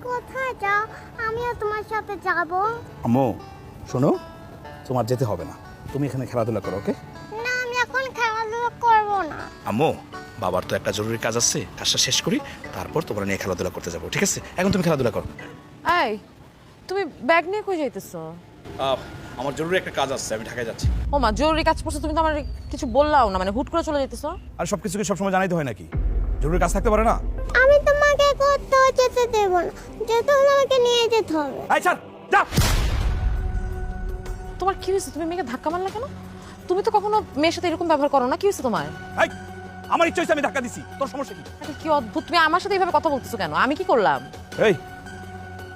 কোথায় যাও? আমিও তোমার সাথে যাব। আম্মু শোনো, তোমার যেতে হবে না, তুমি এখানে খেলাধুলা করো, ওকে? না, আমি এখন খেলাধুলা করব না। আম্মু, বাবার তো একটা জরুরি কাজ আছে, কাজটা শেষ করি, তারপর তোমরা নিয়ে খেলাধুলা করতে যাবো, ঠিক আছে? এখন তুমি খেলাধুলা করো। এই তুমি ব্যাগ নিয়ে কই যাইতেছো? আমার জরুরি একটা কাজ আছে, আমি ঢাকায় যাচ্ছি। ও মা, জরুরি কাজ পড়ছে, তুমি তো আমার কিছু বললাও না, মানে হুট করে চলে যাইতেছো। আর সব কিছুকে সবসময় জানাইতে হয় নাকি? জরুরি কাজ থাকতে পারে না? আমি তোমাকে কোথাও যেতে দেব না, যেতে হলে আমাকে নিয়ে যেতে হবে। এই ছাড়, যা। তোমার কি হয়েছে? তুমি মেয়েকে ধাক্কা মারলে কেন? তুমি তো কখনো মেয়ের সাথে এরকম ব্যবহার করো না, কি হয়েছে তোমার? এই, আমার ইচ্ছা হয়েছে আমি ধাক্কা দিছি, তোর সমস্যা কি? আরে কি অদ্ভুত, তুমি আমার সাথে এইভাবে কথা বলতেছো কেন? আমি কি করলাম? এই,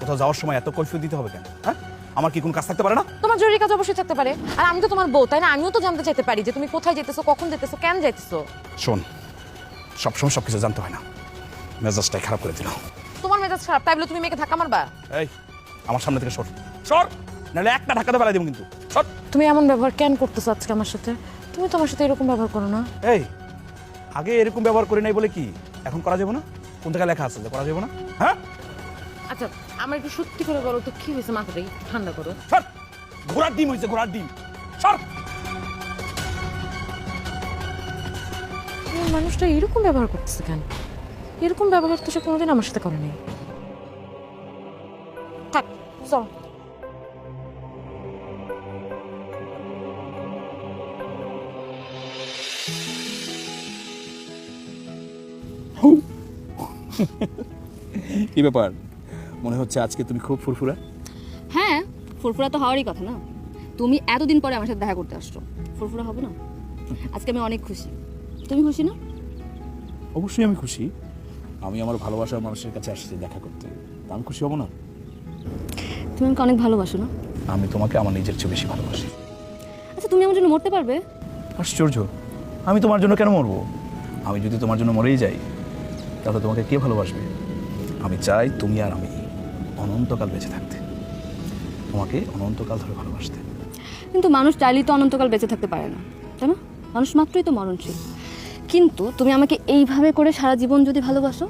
কোথাও যাওয়ার সময় এত কৈফিয়ত দিতে হবে কেন? হ্যাঁ, আমার কি কোনো কাজ থাকতে পারে না? তোমার জরুরি কাজ অবশ্যই থাকতে পারে, আর আমি তো তোমার বউ, তাই না? আমিও তো জানতে চাইতে পারি যে তুমি কোথায় যেতেছো, কখন যেতেছো, কেন যাইতেছো। শোন, সবসময় সবকিছু জানতে হয় না, মেজাজটাই খারাপ করে দিল। তোমার মেজাজ খারাপ, তাই বলে তুমি মেয়েকে ধাক্কা মারবা? এই, আমার সামনে থেকে সর, সর, নাহলে একটা ধাক্কাতে ফেলাই দেবো কিন্তু, সর। তুমি এমন ব্যবহার কেন করতেছো আজকে আমার সাথে? তুমি তো আমার সাথে এরকম ব্যবহার করো না। এই, আগে এরকম ব্যবহার করি নাই বলে কি এখন করা যাবে না? কোন জায়গায় লেখা আছে যে করা যাবে না? হ্যাঁ, আচ্ছা, আমার একটু সত্যি করে বলো তো, কি হয়েছে? মাথাটা একটু ঠান্ডা করো। সর। ঘোড়ার ডিম হয়েছে, ঘোড়ার ডিম, সর। এই মানুষটা এরকম ব্যবহার করতেছে কেন? এরকম ব্যবহার তো সে কোনোদিন আমার সাথে করেনি। থাক, চল। কি ব্যাপার, মনে হচ্ছে আজকে তুমি খুব ফুরফুরা? হ্যাঁ, ফুরফুরা তো হওয়ারই কথা না। তুমি এতদিন পরে আমার সাথে দেখা করতে আসছো, ফুরফুরা হবে না? আজকে আমি অনেক খুশি। তুমি খুশি না? অবশ্যই আমি খুশি, আমি আমার ভালোবাসার মানুষের কাছে আসছি দেখা করতে, তা আমি খুশি হব না? তুমি আমাকে অনেক ভালোবাসো না? আমি তোমাকে আমার নিজের চেয়ে বেশি ভালোবাসি। আচ্ছা, তুমি আমার জন্য মরতে পারবে? আশ্চর্য, আমি তোমার জন্য কেন মরবো? আমি যদি তোমার জন্য মরেই যাই তাহলে তোমাকে কে ভালোবাসবে? আমি চাই তুমি আর আমি অনন্তকাল বেঁচে থাকতে, তোমাকে অনন্তকাল ধরে ভালোবাসতে। কিন্তু মানুষ চাইলেই তো অনন্তকাল বেঁচে থাকতে পারে না, তাই না? মানুষ মাত্রই তো মরণশীল। কিন্তু তুমি আমাকে এইভাবে করে সারা জীবন যদি ভালোবাসো,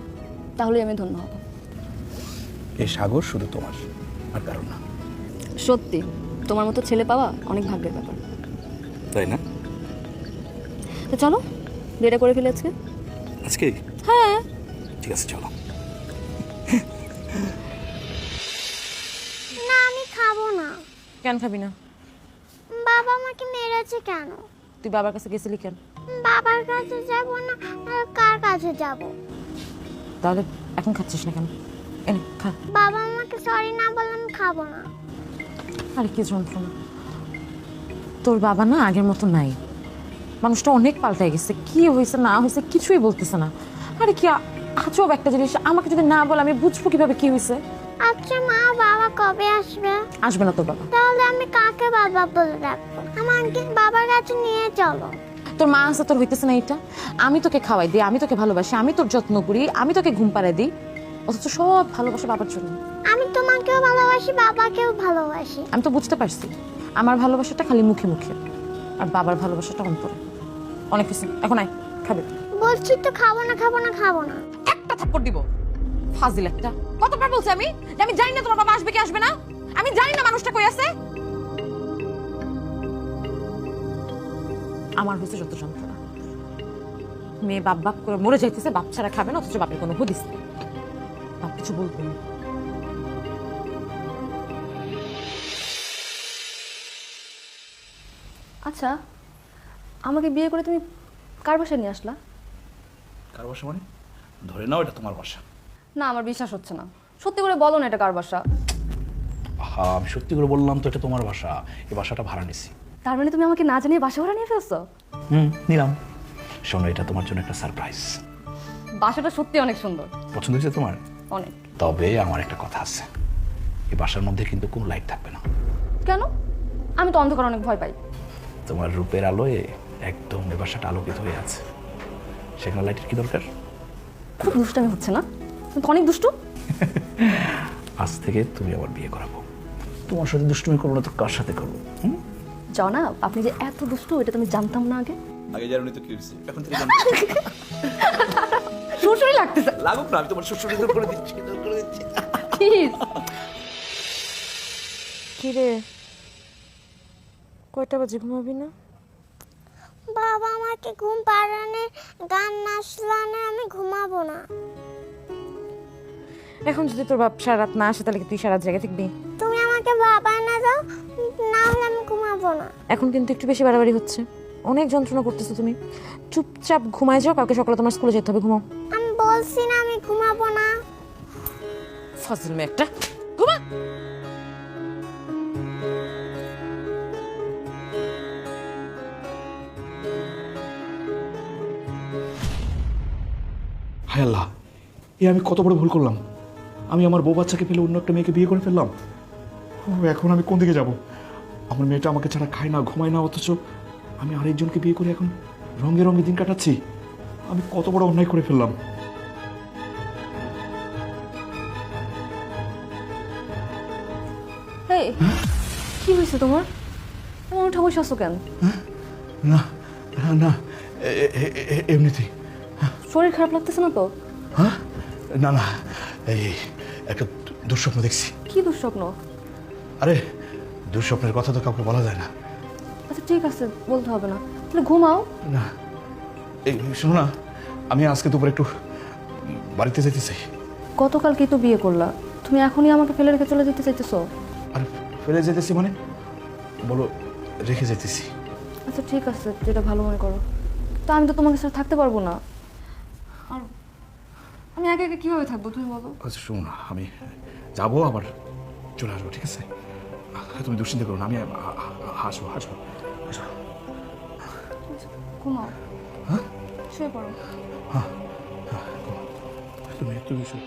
তাহলে আমি ধন্য হব। এই সাগর শুধু তোমার, আর কারণ না। সত্যি, তোমার মতো ছেলে পাওয়া অনেক ভাগ্যের ব্যাপার। তাই না? তো চলো, বিয়েটা করে ফেলে আজকে। আজকে? হ্যাঁ। ঠিক আছে, চলো। না, আমি খাবো না। কেন খাবি না? বাবা আমাকে মেরেছে কেন? তুই বাবার কাছে গেছিলি কেন? বাবার কাছে যাব না, আর কার কাছে যাব? তাহলে এখন খাচ্ছিস না কেন? এনে খা। বাবা আমাকে সরি না বললে আমি খাবো না। আরে কি যন্ত্রণা, তোর বাবা না আগের মতো নাই, মানুষটা অনেক পাল্টাই গেছে। কি হয়েছে না হয়েছে কিছুই বলতেছে না। আরে কি আজব একটা জিনিস, আমাকে যদি না বলে আমি বুঝবো কিভাবে কি হয়েছে? আচ্ছা মা, বাবা কবে আসবে? আসবে না তোর বাবা। তাহলে আমি কাকে বাবা বলে ডাকবো? আমাকে বাবার কাছে নিয়ে চলো। তোর মা আছে, তোর হইতেছে না এটা? আমি তোকে খাওয়াই দিই, আমি তোকে ভালোবাসি, আমি তোর যত্ন করি, আমি তোকে ঘুম পাড়াই দিই, অথচ সব ভালোবাসা বাবার জন্য। আমি তোমাকেও ভালোবাসি, বাবাকেও ভালোবাসি। আমি তো বুঝতে পারছি, আমার ভালোবাসাটা খালি মুখে মুখে, আর বাবার ভালোবাসাটা অন্তরে। অনেক কিছু। এখন আয়, খাবে? বলছি তো খাবো না, খাবো না, খাবো না। একটা থাপ্পড় দিব, ফাজিল একটা। কতবার বলছি আমি যে আমি জানি না তোমার বাবা আসবে কি আসবে না? আমি জানি না মানুষটা কই আছে। আমার হচ্ছে যত যন্ত্রণা, মেয়ে বাপ বাপ করে মরে যাইতেছে, বাপ ছাড়া খাবে না, অথচ বাপের কোনো হদিস নেই। বাপ কিছু বলবে না। আচ্ছা, আমাকে বিয়ে করে তুমি কার বাসায় নিয়ে আসলা? কার বাসা মানে? ধরে নাও এটা তোমার বাসা। না, আমার বিশ্বাস হচ্ছে না। সত্যি করে বলো না এটা কার বাসা। হ্যাঁ, আমি সত্যি করে বললাম তো, এটা তোমার বাসা। এই বাসাটা ভাড়া নিছি। তার মানে তুমি আমাকে না জানিয়ে বাসা ভাড়া নিয়ে ফেলছো? নিলাম। শোনো, এটা তোমার জন্য একটা সারপ্রাইজ। বাসাটা সত্যি অনেক সুন্দর। পছন্দ হয়েছে তোমার? অনেক। তবে আমার একটা কথা আছে, এই বাসার মধ্যে কিন্তু কোনো লাইট থাকবে না। কেন? আমি তো অন্ধকার অনেক ভয় পাই। তোমার রূপের আলোয় একদম এই বাসাটা আলোকিত হয়ে আছে, সেখানে লাইটের কি দরকার? খুব দুষ্টামি হচ্ছে না? তুমি তো অনেক দুষ্টু। আজ থেকে তুমি আবার বিয়ে করাবো। তোমার সাথে দুষ্টুমি করবো না তো কার সাথে করবো? জনাব, আপনি যে এত দুষ্টু এটা তুমি জানতাম না আগে। আগে জানি তো কি হয়েছে, এখন থেকে শ্বশুরই লাগতেছে। লাগুক না, আমি তোমার শ্বশুর করে দিচ্ছি। প্লিজ। কিরে কয়টা বাজে ঘুমাবি না? বাবা আমাকে ঘুম পাড়ানে গান না শোনালে আমি ঘুমাবো না। এখন যদি তোর বাপ সারা রাত না আসে তাহলে কি তুই সারা রাত জেগে থাকবি? তুমি আমাকে বাবা না দাও, না হলে আমি ঘুমাবো না। এখন কিন্তু একটু বেশি বাড়াবাড়ি হচ্ছে, অনেক যন্ত্রণা করতেছো তুমি। চুপচাপ ঘুমায় যাও, কালকে সকালে তোমার স্কুলে যেতে হবে, ঘুমাও। আমি বলছি না আমি ঘুমাবো না। ফাজিল মেয়ে একটা, ঘুমা। হায় আল্লাহ, এ আমি কত বড় ভুল করলাম। আমি আমার বউ বাচ্চাকে ফেলে অন্য একটা মেয়েকে বিয়ে করে ফেললাম। এখন আমি কোন দিকে যাব? আমার মেয়েটা আমাকে ছাড়া খায় না, ঘুমায় না, অথচ আমি আরেকজনকে বিয়ে করে এখন রঙে রঙে দিন কাটাচ্ছি। আমি কত বড় অন্যায় করে ফেললাম। এই কি হয়েছে তোমার? তোমার উঠা বসে আছো কেন? না না, এমনিতেই। শরীর খারাপ লাগতেছে না তো? হ্যাঁ, না না, এই একটা দুঃস্বপ্ন দেখছি। কি দুঃস্বপ্ন? আরে দুঃস্বপ্নের কথা তো কাউকে বলা যায় না। আচ্ছা ঠিক আছে, বলতে হবে না, তাহলে ঘুমাও। না, এই শোনো না, আমি আজকে দুপুর একটু বাড়িতে যেতে চাই। গতকালকেই তো বিয়ে করলা, তুমি এখনই আমাকে ফেলে রেখে চলে যেতে চাইতেছো? আর ফেলে যেতেছি মানে? বলো, রেখে যেতেছি। আচ্ছা ঠিক আছে, যেটা ভালো মনে করো। তা আমি তো তোমাকে সাথে থাকতে পারবো না। আর আমি একা একা কীভাবে থাকবো তুমি বলো? আচ্ছা শোনো না, আমি যাবো আবার চলে আসবো, ঠিক আছে? তুমি দুশ্চিন্তা করো না, আমি হাসবো হাসবো হাসবো। ঘুমাও। হ্যাঁ, শুয়ে পড়ো। তুমি শোনো।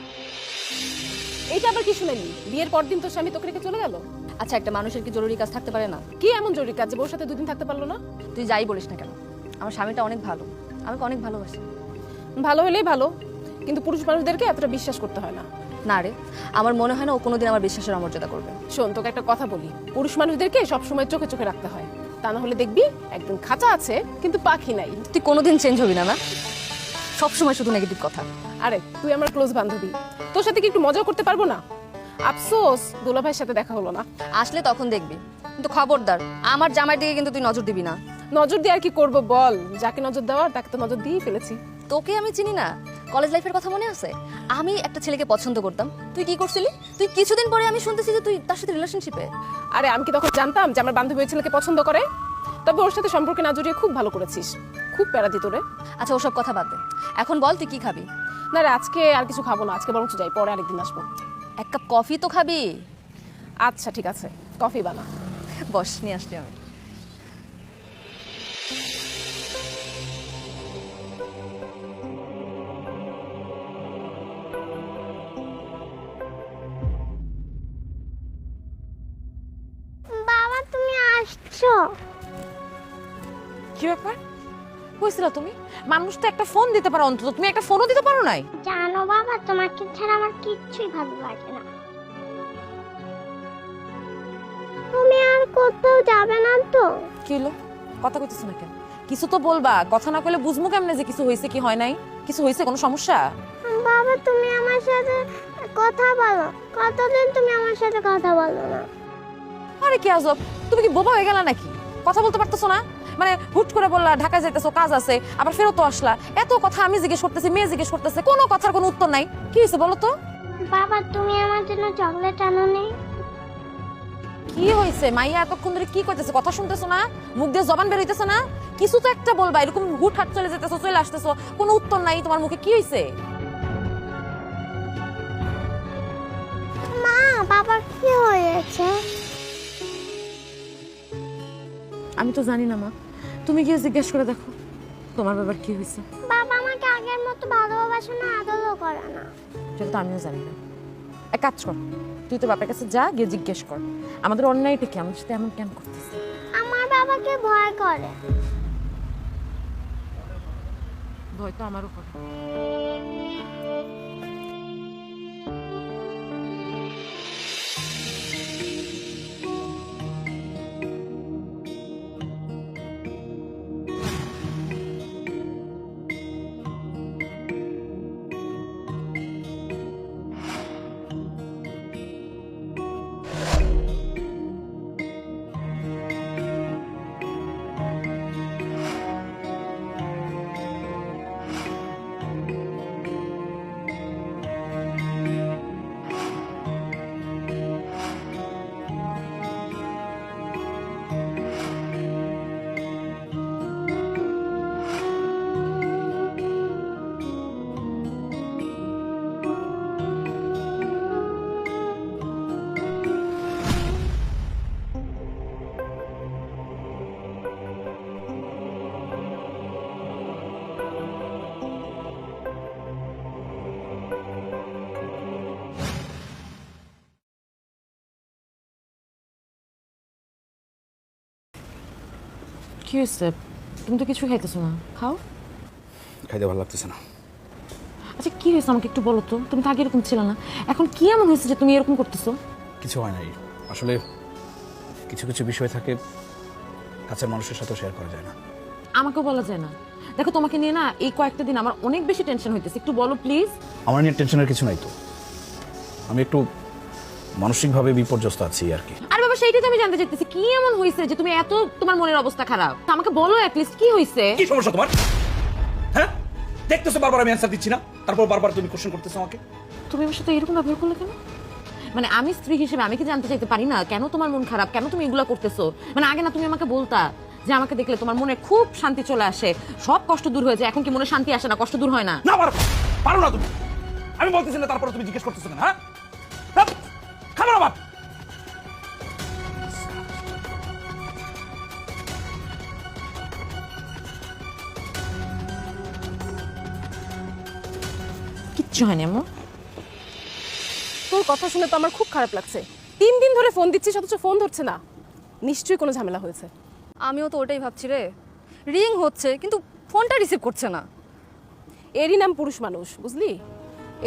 এইটা আবার কি শুনাইলি? বিয়ের পর দিন তো স্বামী তোকে রেখে চলে গেল। আচ্ছা একটা মানুষের কি জরুরি কাজ থাকতে পারে না? কি এমন জরুরি কাজ যে বউর সাথে দুদিন থাকতে পারলো না? তুই যাই বলিস না কেন, আমার স্বামীটা অনেক ভালো, আমাকে অনেক ভালোবাসে। ভালো হলেই ভালো, কিন্তু পুরুষ মানুষদেরকে এতটা বিশ্বাস করতে হয় না। না রে, আমার মনে হয় না ও কোনোদিন আমার বিশ্বাসের অমর্যাদা করবে। শোন, তোকে একটা কথা বলি, পুরুষ মানুষদেরকে সবসময় চোখে চোখে রাখতে হয়, তা না হলে দেখবি একদিন খাঁচা আছে কিন্তু পাখি নাই। তুই কোনোদিন চেঞ্জ হবি না, না? সবসময় শুধু নেগেটিভ কথা। আরে তুই আমার ক্লোজ বান্ধবী, তোর সাথে কি একটু মজা করতে পারবো না? আফসোস দুলাভাইয়ের সাথে দেখা হলো না। আসলে তখন দেখবি, কিন্তু খবরদার আমার জামাইয়ের দিকে কিন্তু তুই নজর দিবি না। নজর দিয়ে আর কি করবো বল, যাকে নজর দেওয়ার তাকে তো নজর দিয়েই ফেলেছি। তোকে আমি চিনি না, কলেজ লাইফের কথা মনে আছে? আমি একটা ছেলেকে পছন্দ করতাম, তুই কি করছিলি? তুই কিছুদিন পরে আমি শুনতেছি যে তুই তার সাথে রিলেশনশিপে। আরে আমি কি তখন জানতাম যে আমার বান্ধবী ওই ছেলেকে পছন্দ করে? তবে ওর সাথে সম্পর্কে না জড়িয়ে খুব ভালো করেছিস, খুব প্যারা দিত রে। আচ্ছা ওসব কথা বাদ দে, এখন বল তুই কি খাবি? না রে, আজকে আর কিছু খাবো না, আজকে বরং যাই, পরে আরেকদিন আসবো। এক কাপ কফি তো খাবি। আচ্ছা ঠিক আছে, কফি বানা। বস, নিয়ে আসলি আমি। বাবা তুমি আসছো? কি ব্যাপার কইছিলা তুমি? মানুষ তো একটা ফোন দিতে পারো, অন্তত তুমি একটা ফোনও দিতে পারো নাই। জানো বাবা, তোমাকে ছাড়া আমার কিচ্ছুই ভালো লাগে না। তুমি আর কোথাও যাবে না তো? কি হলো, কথা কইতেছ না কেন? কিছু তো বলবা, কথা না কইলে বুঝবো কেমনে যে কিছু হয়েছে কি হয় নাই? কিছু হয়েছে, কোনো সমস্যা? বাবা তুমি আমার সাথে কথা বলো, কতদিন তুমি আমার সাথে কথা বলো না? আরে কি আজব, তুমি কি বোবা হয়ে গেলা নাকি? কথা বলতে পারতেছো না? মানে হুট করে বললা ঢাকায় যাইতেছো, কাজ আছে, আবার ফেরত আসলা, এত কথা আমি জিজ্ঞেস করতেছি, মেয়ে জিজ্ঞেস করতেছে, কোনো কথার কোনো উত্তর নাই। কি হয়েছে বলো তো? বাবা তুমি আমার জন্য চকলেট আনোনি? কি হয়েছে? মাইয়া এতক্ষণ ধরে কি করতেছে, কথা শুনতেছো না? মুখ দিয়ে জবান বের হইতেছে না? কিছু তো একটা বলবা, এরকম হুট হাট চলে যেতেছো, চলে আসতেছো, কোনো উত্তর নাই তোমার মুখে, কি হয়েছে? মা বাবা কি হয়েছে? আমি তো জানি না মা, তুমি গিয়ে জিজ্ঞেস করে দেখো তোমার বাবার কি হয়েছে। বাবা আমাকে আগের মতো ভালোবাসে না, আদরও করে না। সেটা তো আমিও জানি না। এক কাজ কর, তুই তো বাপের কাছে যা, গিয়ে জিজ্ঞেস কর আমাদের অন্যায়টা কি, আমাদের সাথে এমন কেন করতেছে। আমার বাবাকে ভয় করে। ভয় তো আমারও করে। কি হয়েছে? তুমি তো কিছু খাইতেছো না, খাও। খাইতে ভালো লাগতেছে না। আচ্ছা কি হয়েছে আমাকে একটু বলো তো, তুমি তো আগে এরকম ছিল না, এখন কি এমন হয়েছে যে তুমি এরকম করতেছো? কিছু হয় নাই, আসলে কিছু কিছু বিষয় থাকে কাছের মানুষের সাথে শেয়ার করা যায় না। আমাকেও বলা যায় না। দেখো তোমাকে নিয়ে না এই কয়েকটা দিন আমার অনেক বেশি টেনশন হইতেছে, একটু বলো প্লিজ। আমার নিয়ে টেনশনের কিছু নাই তো, আমি একটু মানসিকভাবে বিপর্যস্ত আছি আর কি। আর বাবা সেইটাই তো আমি জানতে চাইতেছি, কি এমন হয়েছে যে তুমি এত তোমার মনের অবস্থা খারাপ? তো আমাকে বলো অ্যাটলিস্ট কি হয়েছে। কি সমস্যা তোমার? হ্যাঁ, দেখতেছো বারবার আমি অ্যানসার দিচ্ছি না, তারপর বারবার তুমি কোশ্চেন করতেছো আমাকে। তুমি আমার সাথে এরকম ব্যবহার করলে কেন? মানে আমি স্ত্রী হিসেবে আমি কি জানতে চাইতে পারি না কেন তোমার মন খারাপ, কেন তুমি এগুলো করতেছো? মানে আগে না তুমি আমাকে বলতা যে আমাকে দেখলে তোমার মনে খুব শান্তি চলে আসে, সব কষ্ট দূর হয়ে যায়। এখন কি মনে শান্তি আসে না, কষ্ট দূর হয় না? না পারো না তুমি, আমি বলতেছি না তারপরে তুমি জিজ্ঞেস করতেছো কেন? হ্যাঁ, খাবার বাপ। কিচ্ছু হয়নি আম্মু। তোর কথা শুনে তো আমার খুব খারাপ লাগছে। 3 দিন ধরে ফোন দিচ্ছিস অথচ ফোন ধরছে না, নিশ্চয়ই কোনো ঝামেলা হয়েছে। আমিও তো ওটাই ভাবছি রে, রিং হচ্ছে কিন্তু ফোনটা রিসিভ করছে না। এরই নাম পুরুষ মানুষ, বুঝলি?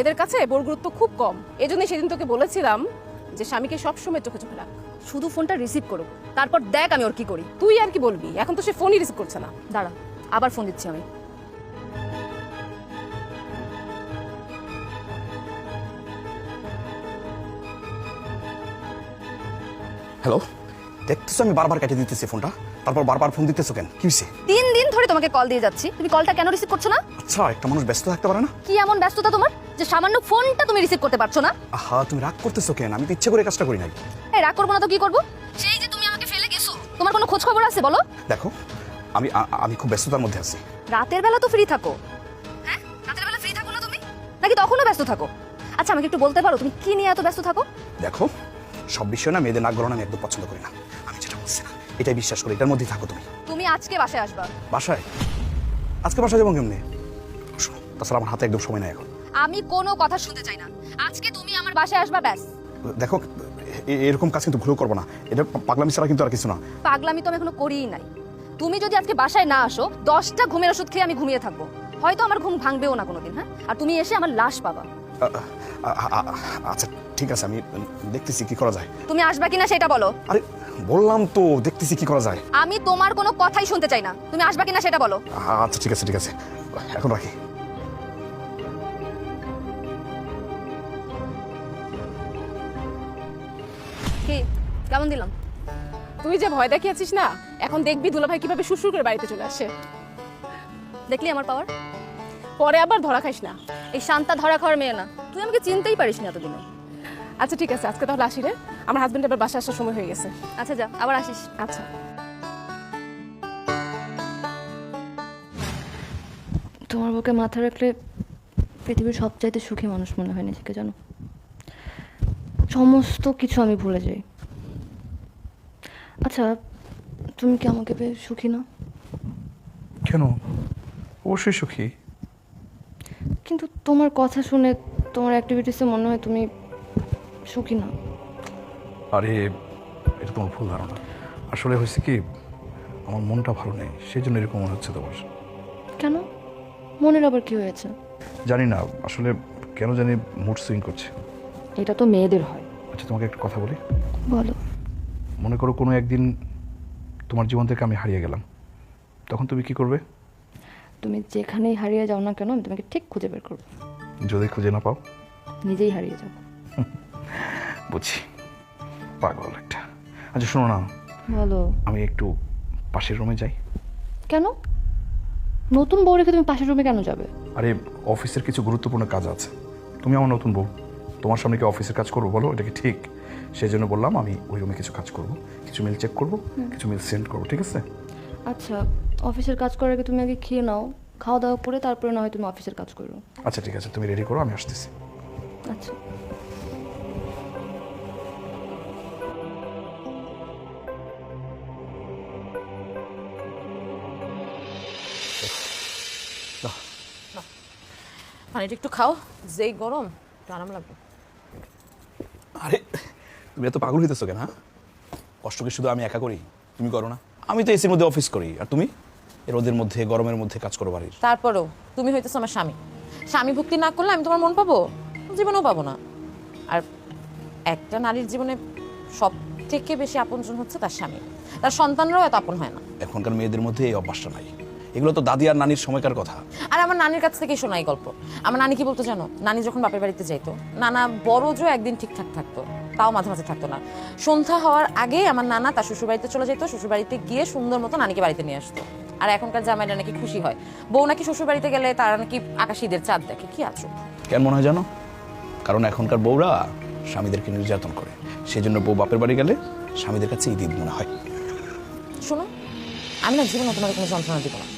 এদের কাছে বোর গুরুত্ব খুব কম। এজন্য সেদিন তোকে বলেছিলাম যে স্বামীকে সবসময় চোখে চোখে রাখ। শুধু ফোনটা রিসিভ করুক, তারপর দেখ আমি ওর কি করি। তুই আর কি বলবি, এখন তো সে ফোনই রিসিভ করছে না। দাঁড়া, আবার ফোন দিচ্ছি আমি। হ্যালো, দেখতেছো আমি বারবার কেটে দিতেছি ফোনটা, তারপর বারবার ফোন দিতেছো কেন? কি হয়েছে? 3 দিন ধরে তোমাকে কল দিয়ে যাচ্ছি, তুমি কলটা কেন রিসিভ করছো না? আচ্ছা, একটা মানুষ ব্যস্ত থাকতে পারে না? কি এমন ব্যস্ততা তোমার যে সামান্য ফোনটা তুমি রিসিভ করতে পারছো না? আহা, তুমি রাগ করতেছো কেন? আমি তো ইচ্ছে করে কাজটা করি নাই। এই রাগ করবো না তো কি করবো? সেই যে তুমি আমাকে ফেলে গেছো, তোমার কোনো খোঁজ খবর আছে বলো? দেখো, আমি খুব ব্যস্ততার মধ্যে আছি। রাতের বেলা তো ফ্রি থাকো, হ্যাঁ? রাতের বেলা ফ্রি থাকো না তুমি, নাকি তখনও ব্যস্ত থাকো? আচ্ছা আমাকে একটু বলতে পারো তুমি কি নিয়ে এত ব্যস্ত থাকো? দেখো, সব বিষয় না মেয়েদের নাক গলানো আমি একদম পছন্দ করি না। আমি যেটা বলছি না এটাই বিশ্বাস করি, এটার মধ্যেই থাকো তুমি। তুমি আজকে বাসায় আসবা। বাসায়? আজকে বাসায় যাবো কেমনি? শোনো, তাছাড়া আমার হাতে একদম সময় নাই এখন। আমি কোনো কথা শুনতে চাই না, আজকে তুমি আমার বাসায় আসবা ব্যাস। দেখো, এরকম কাজ কিন্তু ভুলেও করবো না, এটা পাগলামি ছাড়া কিন্তু আর কিছু না। পাগলামি তো আমি এখনো করিই নাই। তুমি যদি আজকে বাসায় না আসো, 10টা ঘুমের ওষুধ খেয়ে আমি ঘুমিয়ে থাকবো, হয়তো আমার ঘুম ভাঙবেও না কোনোদিন। হ্যাঁ, আর তুমি এসে আমার লাশ পাবা। আচ্ছা ঠিক আছে, আমি দেখতেছি কি করা যায়। তুমি আসবা কিনা সেটা বলো। আরে বললাম তো, দেখতেছি কি করা যায়। আমি তোমার কোনো কথাই শুনতে চাই না, তুমি আসবা কিনা সেটা বলো। আচ্ছা ঠিক আছে ঠিক আছে, এখন রাখি। কি কেমন দিলাম? তুই যে ভয় দেখিয়েছিস না, এখন দেখবি দুলাভাই কিভাবে সুরসুর করে বাড়িতে চলে আসে। দেখলি আমার পাওয়ার? পরে আবার ধরা খাইস না। এই শান্তা ধরা খাওয়ার মেয়ে না, তুই আমাকে চিনতেই পারিস না এতদিনে। আচ্ছা ঠিক আছে, আজকে তাহলে আসি রে, আমার হাজবেন্ড আবার বাসা আসার সময় হয়ে গেছে। আচ্ছা যা, আবার আসিস। আচ্ছা। তোমার বুকে মাথা রাখলে পৃথিবীর সবচাইতে সুখী মানুষ মনে হয় নিজেকে, জানো? সমস্ত কিছু আমি ভুলে যাই। আচ্ছা তুমি কি আমাকে পেয়ে সুখী না? কেন? অবশ্যই সুখী। কিন্তু তোমার কথা শুনে, তোমার অ্যাক্টিভিটিসে মনে হয় তুমি সুখী না। আরে এটা তোমার ভুল ধারণা। আসলে হয়েছে কি, আমার মনটা ভালো নেই, সেই জন্য এরকম মনে হচ্ছে তোমার। কেন? মনের আবার কি হয়েছে? জানি না, আসলে কেন জানি মুড সুইং করছে। এটা তো মেয়েদের হয়। আচ্ছা তোমাকে একটা কথা বলি। বলো। মনে করো কোনো একদিন তোমার জীবন থেকে আমি হারিয়ে গেলাম, তখন তুমি কি করবে? তুমি যেখানেই হারিয়ে যাও না কেন, আমি তোমাকে ঠিক খুঁজে বের করবো। যদি খুঁজে না পাও? নিজেই হারিয়ে যাবো। বুঝছি, পাগল একটা। আচ্ছা শোনো না, বলো। আমি একটু পাশের রুমে যাই। কেন? নতুন বউ রেখে তুমি পাশের রুমে কেন যাবে? আরে অফিসের কিছু গুরুত্বপূর্ণ কাজ আছে। তুমি আমার নতুন বউ, তোমার সামনে কি অফিসের কাজ করবো বলো? এটা কি ঠিক? সেই জন্য বললাম আমি ওই রুমে কিছু কাজ করব, কিছু মেল চেক করব, কিছু মেল সেন্ড করবো, ঠিক আছে? আচ্ছা অফিসের কাজ করার আগে তুমি আগে খেয়ে নাও, খাওয়া দাওয়া করে তারপরে না হয় তুমি অফিসের কাজ করো। আচ্ছা ঠিক আছে, তুমি রেডি করো, আমি আসতেছি। আচ্ছা। পানিটা একটু খাও, যেই গরম একটু আরাম লাগবে। আরে তুমি এত পাগল হইতেছো কেন? হ্যাঁ, কষ্ট কি শুধু আমি একা করি? তুমি করো না? আমি তো এসির মধ্যে অফিস করি, আর তুমি এই রোদের মধ্যে গরমের মধ্যে কাজ করো বাড়ির। তারপরেও তুমি হইতেছো আমার স্বামী। স্বামী ভক্তি না করলে আমি তোমার মন পাবো? জীবনেও পাবো না। আর একটা নারীর জীবনে সব থেকে বেশি আপনজন হচ্ছে তার স্বামী। তার সন্তানরাও এত আপন হয় না। এখনকার মেয়েদের মধ্যে এই অভ্যাসটা নাই। এগুলো তো দাদি আর নানির সময়কার কথা। আর আমার নানির কাছ থেকেই শোনা এই গল্প। আমার নানি কি বলতো জানো? নানি যখন বাপের বাড়িতে যাইতো, নানা বড় জো একদিন ঠিকঠাক থাকতো, তাও মাঝে মাঝে থাকতো না। সন্ধ্যা হওয়ার আগেই আমার নানা তার শ্বশুর বাড়িতে চলে যেত, শ্বশুর বাড়িতে গিয়ে সুন্দর মতো নানিকে বাড়িতে নিয়ে আসতো। আর এখনকার জামাইরা নাকি খুশি হয়, বউ নাকি শ্বশুর বাড়িতে গেলে তারা নাকি আকাশীদের চাঁদ দেখে। কি আছো? কেন মনে হয় জানো? কারণ এখনকার বউরা স্বামীদেরকে নির্যাতন করে, সেই জন্য বউ বাপের বাড়ি গেলে স্বামীদের কাছে ঈদ মনে হয়। শোনো, আমি না জীবনে তোমাকে কোনো যন্ত্রণা দিব না।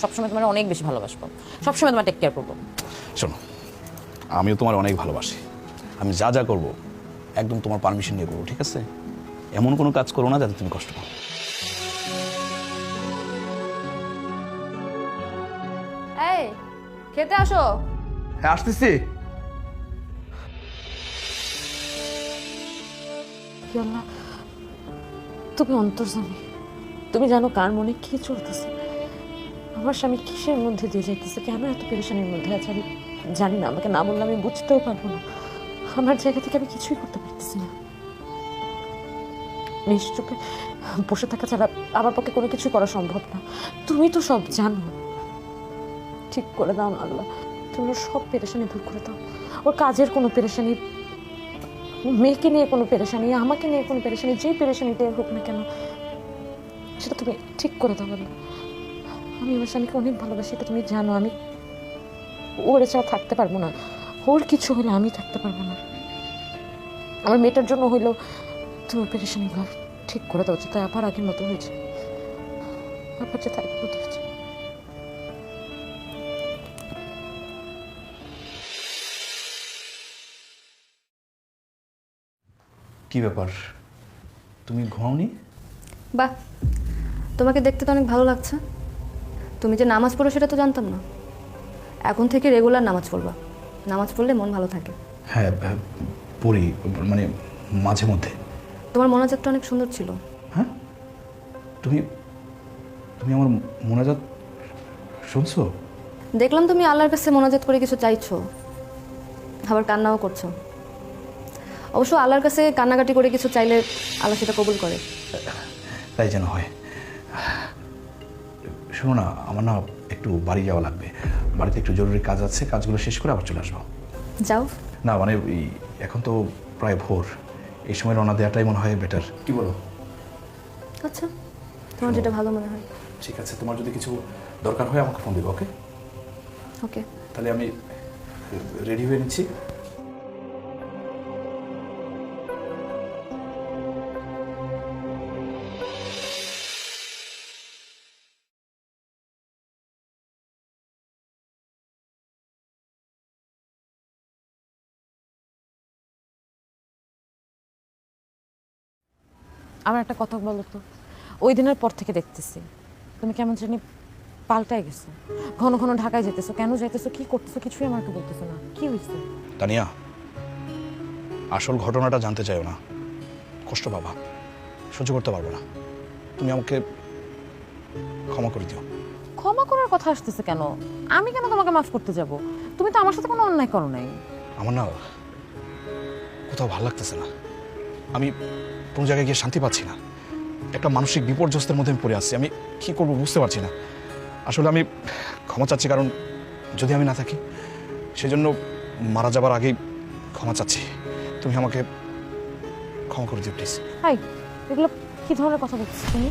সবসময় তোমার অনেক বেশি ভালোবাসবো, সবসময় তোমার টেক কেয়ার করবো। শোনো, আমিও তোমার অনেক ভালোবাসি। আমি যা যা করবো একদম তোমার পারমিশন নিয়ে করবো, ঠিক আছে? এমন কোনো কাজ করো না যাতে তুমি কষ্ট পাও। এই খেতে আসো। হ্যাঁ, আসতেছি। কি আল্লাহ, তুমি অন্তর্জামী। তুমি জানো কার মনে কি চলতেছে, আমার স্বামী কিসের মধ্যে দিয়ে যাইতেছে, কেন এত পেরেশানির মধ্যে আছে আমি জানি না। আমাকে না বললে আমি বুঝতেও পারবো না। আমার জায়গা থেকে আমি কিছুই করতে পারতেছি না। নিশ্চুপে বসে থাকা ছাড়া আমার পক্ষে কোনো কিছু করা সম্ভব না। তুমি তো সব জানো। ঠিক করে দাও না আল্লাহ, তুমি ওর সব পেরেশানি দূর করে দাও। ওর কাজের কোনো পেরেশানি, মেয়েকে নিয়ে কোনো পেরেশানি, আমাকে নিয়ে কোনো পেরেশানি, যে পেরেশানিতে হোক না কেন সেটা তুমি ঠিক করে দাও আল্লাহ। আমি আমার স্বামীকে অনেক ভালোবাসি, এটা তুমি জানো। আমি ওর ছাড়া থাকতে পারবো না। ওর কিছু হলে আমি থাকতে পারবো না। আমার মেয়েটার জন্য হইলেও তুমি পেরেশানিগুলো ঠিক করে দাও, যাতে আবার আগের মতো হয়েছে, আবার যাতে আগের মতো হয়েছে। কি ব্যাপার, তুমি ঘুমাওনি? বাহ, তোমাকে দেখতে তো অনেক ভালো লাগছে। তুমি যে নামাজ পড়ো সেটা তো জানতাম না। এখন থেকে রেগুলার নামাজ পড়বা। নামাজ পড়লে মন ভালো থাকে। হ্যাঁ, পড়ি, মানে মাঝে মধ্যে। তোমার মোনাজাতটা অনেক সুন্দর ছিল। হ্যাঁ, তুমি তুমি আমার মোনাজাত শুনছো? দেখলাম তুমি আল্লাহর কাছে মোনাজাত করে কিছু চাইছো, আবার কান্নাও করছো। অবশ্য আল্লাহর কাছে কান্নাকাটি করে কিছু চাইলে আল্লাহ সেটা কবুল করে। তাই যেন হয়। শোনো না, আমার না একটু বাড়ি যাওয়া লাগবে। বাড়িতে একটু জরুরি কাজ আছে, কাজগুলো শেষ করে আবার চলে আসবো। যাও। না মানে এখন তো প্রায় ভোর, এই সময় রওনা দেওয়াটাই মনে হয় বেটার। কি বলো? আচ্ছা, তোমার যেটা ভালো মনে হয়। ঠিক আছে, তোমার যদি কিছু দরকার হয় আমাকে ফোন দিবে। ওকে ওকে, তাহলে আমি রেডি হয়ে নিচ্ছি। আমার একটা কথা বলো তো, ওই দিনের পর থেকে দেখতেছি তুমি কেমন জানি পাল্টাই গেছো। ঘন ঘন ঢাকায় যেতেছো, কেন যাইতেছো, কি করতেছো, কিছুই আমাকে বলতেছো না। কি হয়েছে? তানিয়া, আসল ঘটনাটা জানতে চাইও না, কষ্ট পাবা, সহ্য করতে পারবো না। তুমি আমাকে ক্ষমা করে দিও। ক্ষমা করার কথা আসতেছে কেন? আমি কেন তোমাকে মাফ করতে যাব? তুমি তো আমার সাথে কোনো অন্যায় করো নাই। আমার না কোথাও ভালো লাগতেছে না, আমি কোনো জায়গায় গিয়ে শান্তি পাচ্ছি না। একটা মানসিক বিপর্যস্তের মধ্যে আমি পড়ে আসছি। আমি কি করবো বুঝতে পারছি না। আসলে আমি ক্ষমা চাচ্ছি, কারণ যদি আমি না থাকি সেজন্য মারা যাবার আগেই ক্ষমা চাচ্ছি। তুমি আমাকে ক্ষমা করে দিও প্লিজ। হাই, এগুলো কি ধরনের কথা বলছো তুমি?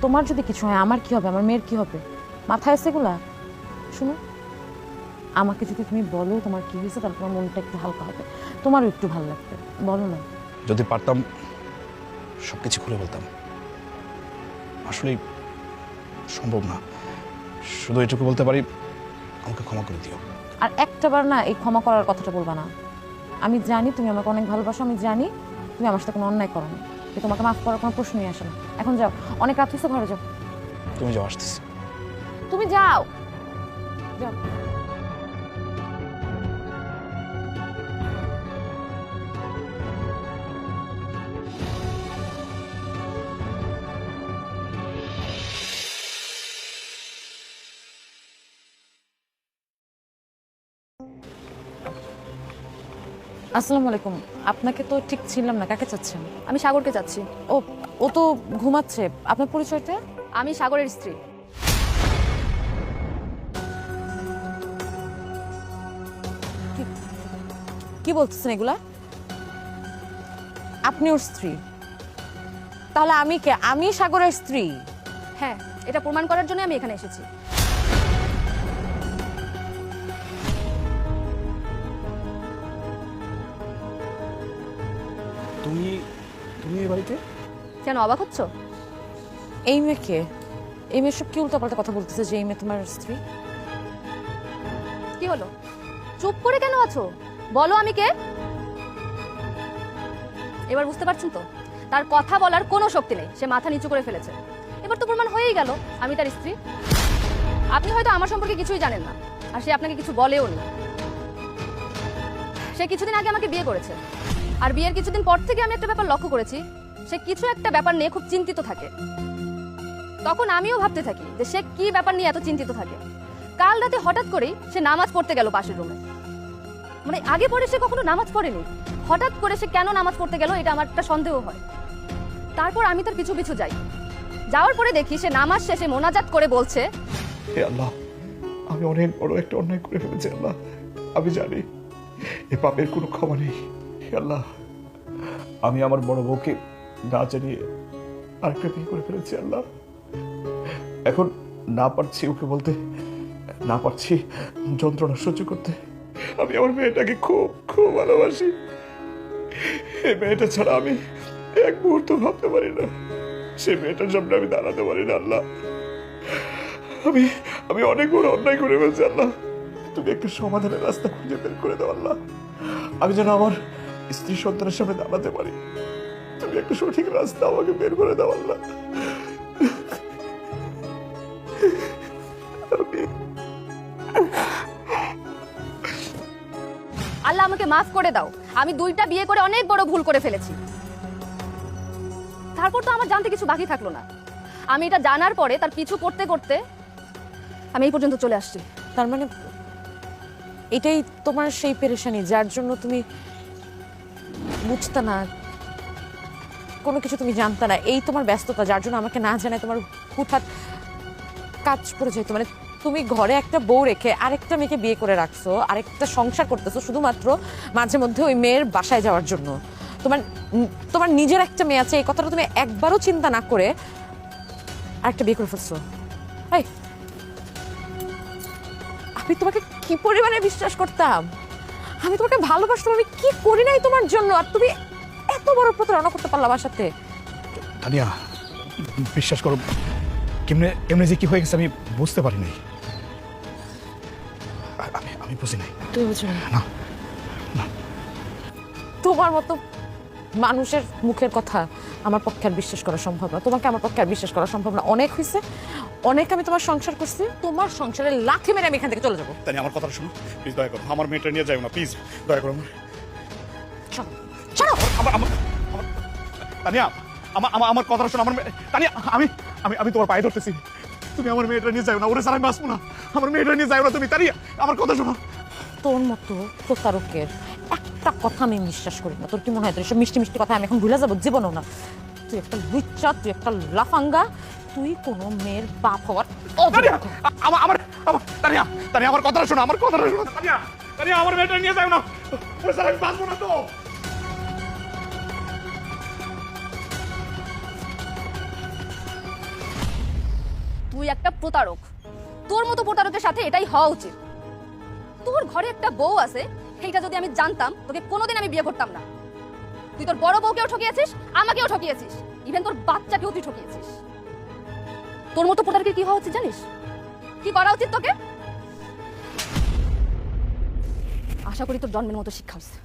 তোমার যদি কিছু হয় আমার কি হবে, আমার মেয়ের কি হবে? মাথায় আছে এগুলা? শুনো, আমাকে যদি তুমি বলো তোমার কি হয়েছে, তাহলে তোমার মনটা একটু হালকা হবে, তোমারও একটু ভালো লাগবে। বলো না। যদি পারতাম সব কিছু খুলে বলতাম, আসলে সম্ভব না। শুধু এটুকু বলতে পারি, আমাকে ক্ষমা করে দিও। আর একটাবার না এই ক্ষমা করার কথাটা বলবা না। আমি জানি তুমি আমাকে অনেক ভালোবাসো, আমি জানি তুমি আমার সাথে কোনো অন্যায় করো না, তোমাকে মাফ করার কোনো প্রশ্নই আসে না। এখন যাও, অনেক রাত হয়েছে, ঘরে যাও। তুমি যাও, আসতেছি। তুমি যাও, যাও। আসসালামু আলাইকুম। আপনাকে তো ঠিক ছিলাম না, কাকে চাচ্ছেন? আমি সাগরকে চাচ্ছি। ও ও তো ঘুমাচ্ছে। আপনার পরিচয়টা? আমি সাগরের স্ত্রী। কি বলতেছেন এগুলা? আপনি ওর স্ত্রী? তাহলে আমি কে? আমি সাগরের স্ত্রী? হ্যাঁ, এটা প্রমাণ করার জন্য আমি এখানে এসেছি। তুমি তুমি এই বাড়িতে? কেন অবাক হচ্ছ? এই মেয়েকে? এই মেয়ে সব কি উল্টাপাল্টা কথা বলতেছে যে এই মেয়ে তোমার স্ত্রী? কি হলো, চুপ করে কেন আছো? বলো আমি কে। এবার বুঝতে পারছেন তো, তার কথা বলার কোনো শক্তি নেই, সে মাথা নিচু করে ফেলেছে। এবার তো প্রমাণ হয়েই গেল আমি তার স্ত্রী। আপনি হয়তো আমার সম্পর্কে কিছুই জানেন না, আর সে আপনাকে কিছু বলেও নি। সে কিছুদিন আগে আমাকে বিয়ে করেছে, আর বিয়ের কিছুদিন পর থেকে আমি একটা ব্যাপার লক্ষ্য করেছি, সে কিছু একটা ব্যাপার নিয়ে খুব চিন্তিত থাকে। তখন আমিও ভাবতে থাকি যে সে কি ব্যাপার নিয়ে এত চিন্তিত থাকে। কাল রাতে হঠাৎ করেই সে নামাজ পড়তে গেল পাশের রুমে। মানে আগে পরে সে কখনো নামাজ পড়েনি, হঠাৎ করে সে কেন নামাজ পড়তে গেল এটা আমার একটা সন্দেহ হয়। তারপর আমি তার পিছু পিছু যাই, যাওয়ার পরে দেখি সে নামাজ শেষে মোনাজাত করে বলছে, হে আল্লাহ, আমি অনেক বড় একটা অন্যায় করে ফেলেছি আল্লাহ। আমি জানি এ পাপের কোনো ক্ষমা নেই। হে আল্লাহ, আমি আমার বড় বউকে না জানিয়ে আরেকটা বিয়ে করে ফেলেছি আল্লাহ। এখন না পারছি ওকে বলতে, না পারছি যন্ত্রণা সহ্য করতে। আমি আমার মেয়েটাকে খুব খুব ভালোবাসি। এই মেয়েটা ছাড়া আমি এক মুহূর্ত ভাবতে পারি না। সে মেয়েটার সামনে আমি দাঁড়াতে পারি না আল্লাহ। আমি আমি অনেক বড় অন্যায় করে ফেলছি আল্লাহ। তুমি একটা সমাধানের রাস্তা খুঁজে বের করে দাও আল্লাহ। আমি যেন আমার স্ত্রী সন্তানের সামনে দাঁড়াতে পারি। তুমি একটা সঠিক রাস্তা আমাকে বের করে দাও আল্লাহ। আল্লাহ আমাকে মাফ করে দাও, আমি 2টা বিয়ে করে অনেক বড় ভুল করে ফেলেছি। তারপর তো আমার জানতে কিছু বাকি থাকলো না। আমি এটা জানার পরে তার পিছু করতে করতে আমি এই পর্যন্ত চলে আসছি। তার মানে এটাই তোমার সেই পেরেশানি যার জন্য তুমি বুঝতে না, কোনো কিছু তুমি জানতে না, এই তোমার ব্যস্ততা যার জন্য আমাকে না জানায় তোমার হুটহাট কাজ করে যেত। মানে তুমি ঘরে একটা বউ রেখে আরেকটা মেয়েকে বিয়ে করে রাখছো, আরেকটা সংসার করতেছো শুধুমাত্র মাঝে মধ্যে ওই মেয়ের বাসায় যাওয়ার জন্য। তোমার তোমার নিজের একটা মেয়ে আছে, এই কথাটা তুমি একবারও চিন্তা না করে আরেকটা বিয়ে করে ফেলছো। এই, আমি তোমাকে কি পরিমাণে বিশ্বাস করতাম, আমি তোমাকে ভালোবাসতাম, আমি কি করি নাই তোমার জন্য, আর তুমি এত বড় প্রতারণা করতে পারলাম আমার সাথে। তানিয়া, বিশ্বাস করো, কেমনে কেমনে যে কি হয়ে গেছে আমি বুঝতে পারি নাই। আমি বুঝি নাই। তুমি বুঝো না? না, তোমার মতো মানুষের মুখের কথা আমার পক্ষে আর বিশ্বাস করা সম্ভব না, তোমাকে আমার পক্ষে আর বিশ্বাস করা সম্ভব না। অনেক হয়েছে, অনেক আমি তোমার সংসার করছি, তোমার সংসারে লাথি মেরে আমি এখান থেকে চলে যাবো। তানি, আমার কথাটা শোনো প্লিজ, দয়া করো। আমার মেয়েটা নিয়ে যাও না প্লিজ, দয়া করো। চলো, চলো। তানিয়া, আমার কথাটা শোনো। আমার তানিয়া, আমি আমি আমি তোমার পায়ে ধরতেছি, তুমি আমার মেয়েটা নিয়ে যাও না। ওরে ছাড়া আমি বাঁচবো না। আমার মেয়েটা নিয়ে যাও না তুমি। তানিয়া, আমার কথা শোনো। তোর মতো প্রতারকের একটা কথা আমি বিশ্বাস করি না। তোর কি মনে হয় তোর এসব মিষ্টি মিষ্টি কথা আমি এখন ভুলে যাবো? জীবনও না। তুই একটা লুচ্চা, তুই একটা লাফাঙ্গা, তুই কোনো মেয়ের বাপ হওয়ার তানিয়া, তানিয়া, তানিয়া, আমার কথাটা শোনো। আমার কথাটা শোনো তানিয়া। তানিয়া, আমার মেয়েটা নিয়ে যাও না। ওরে ছাড়া আমি বাঁচবো না তো। তুই একটা প্রতারক, তোর মতো প্রতারকের সাথে এটাই হওয়া উচিত। তোর ঘরে একটা বউ আছে, সেইটা যদি আমি জানতাম তোকে কোনোদিন আমি বিয়ে করতাম না। তুই তোর বড় বউকেও ঠকিয়েছিস, আমাকেও ঠকিয়েছিস, ইভেন তোর বাচ্চাকেও তুই ঠকিয়েছিস। তোর মতো প্রতারকের কি হওয়া উচিত জানিস? কি করা উচিত তোকে? আশা করি তোর জন্মের মতো শিক্ষা হয়েছে।